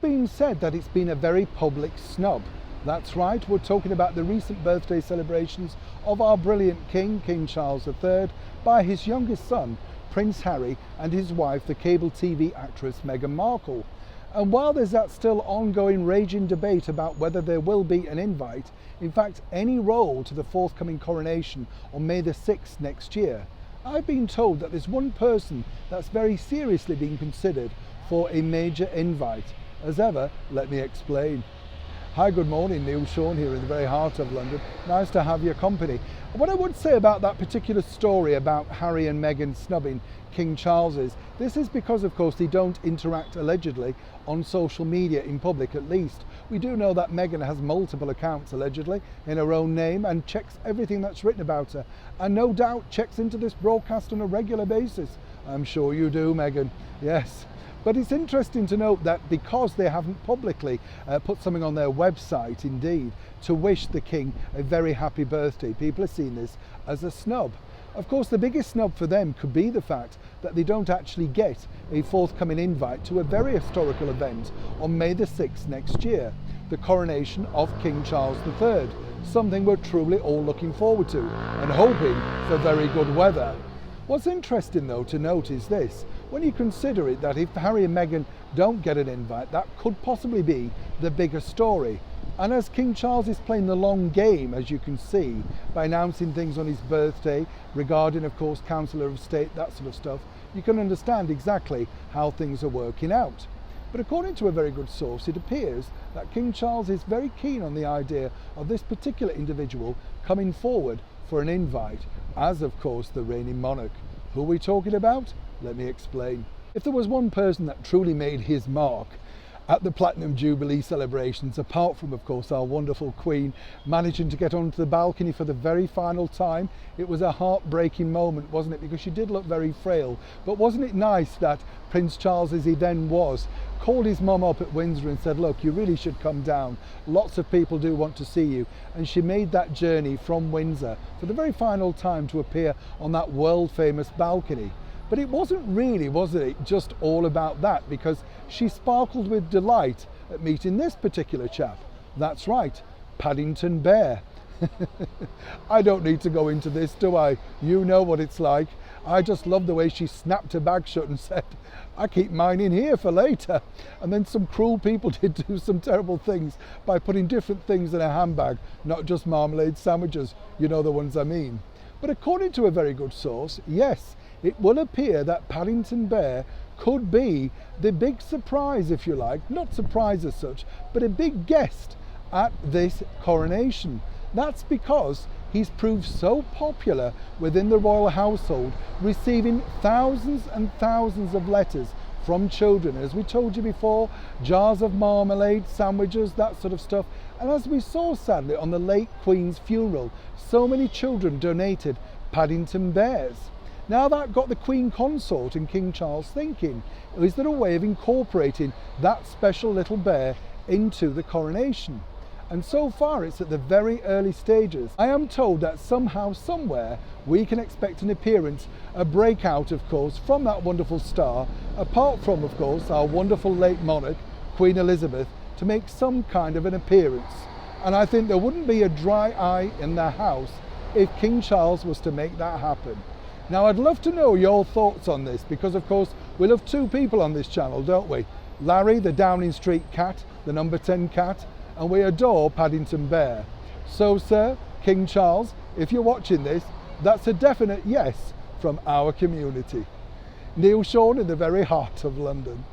Being said that it's been a very public snub. That's right, we're talking about the recent birthday celebrations of our brilliant King, King Charles III, by his youngest son, Prince Harry, and his wife, the cable TV actress Meghan Markle. And while there's that still ongoing raging debate about whether there will be an invite, in fact any role to the forthcoming coronation on May the 6th next year, I've been told that there's one person that's very seriously being considered for a major invite. As ever, let me explain. Hi, good morning, Neil Sean here in the very heart of London. Nice to have your company. What I would say about that particular story about Harry and Meghan snubbing King Charles is, this is because of course they don't interact allegedly on social media in public at least. We do know that Meghan has multiple accounts allegedly in her own name and checks everything that's written about her, and no doubt checks into this broadcast on a regular basis. I'm sure you do, Meghan, yes. But it's interesting to note that because they haven't publicly put something on their website, indeed, to wish the King a very happy birthday, people are seeing this as a snub. Of course, the biggest snub for them could be the fact that they don't actually get a forthcoming invite to a very historical event on May the 6th next year, the coronation of King Charles III, something we're truly all looking forward to and hoping for very good weather. What's interesting though to note is this: when you consider it, that if Harry and Meghan don't get an invite, that could possibly be the bigger story. And as King Charles is playing the long game, as you can see, by announcing things on his birthday regarding, of course, Councillor of State, that sort of stuff, you can understand exactly how things are working out. But according to a very good source, it appears that King Charles is very keen on the idea of this particular individual coming forward for an invite, as of course the reigning monarch. Who are we talking about? Let me explain. If there was one person that truly made his mark at the Platinum Jubilee celebrations, apart from of course our wonderful Queen managing to get onto the balcony for the very final time, it was a heartbreaking moment, wasn't it? Because she did look very frail. But wasn't it nice that Prince Charles, as he then was, called his mum up at Windsor and said, look, you really should come down, lots of people do want to see you. And she made that journey from Windsor for the very final time to appear on that world famous balcony. But it wasn't really, was it, just all about that, because she sparkled with delight at meeting this particular chap. That's right, Paddington Bear. I don't need to go into this, do I? You know what it's like. I just love the way she snapped her bag shut and said, I keep mine in here for later. And then some cruel people did do some terrible things by putting different things in a handbag, not just marmalade sandwiches, you know the ones I mean. But according to a very good source, yes, it will appear that Paddington Bear could be the big surprise, if you like, not surprise as such, but a big guest at this coronation. That's because he's proved so popular within the royal household, receiving thousands and thousands of letters from children. As we told you before, jars of marmalade, sandwiches, that sort of stuff. And as we saw sadly on the late Queen's funeral, so many children donated Paddington Bears. Now that got the Queen Consort and King Charles thinking, is there a way of incorporating that special little bear into the coronation? And so far it's at the very early stages. I am told that somehow, somewhere, we can expect an appearance, a breakout of course, from that wonderful star, apart from of course our wonderful late monarch, Queen Elizabeth, to make some kind of an appearance. And I think there wouldn't be a dry eye in the house if King Charles was to make that happen. Now I'd love to know your thoughts on this, because of course we love two people on this channel, don't we? Larry, the Downing Street cat, the number 10 cat, and we adore Paddington Bear. So sir, King Charles, if you're watching this, that's a definite yes from our community. Neil Sean in the very heart of London.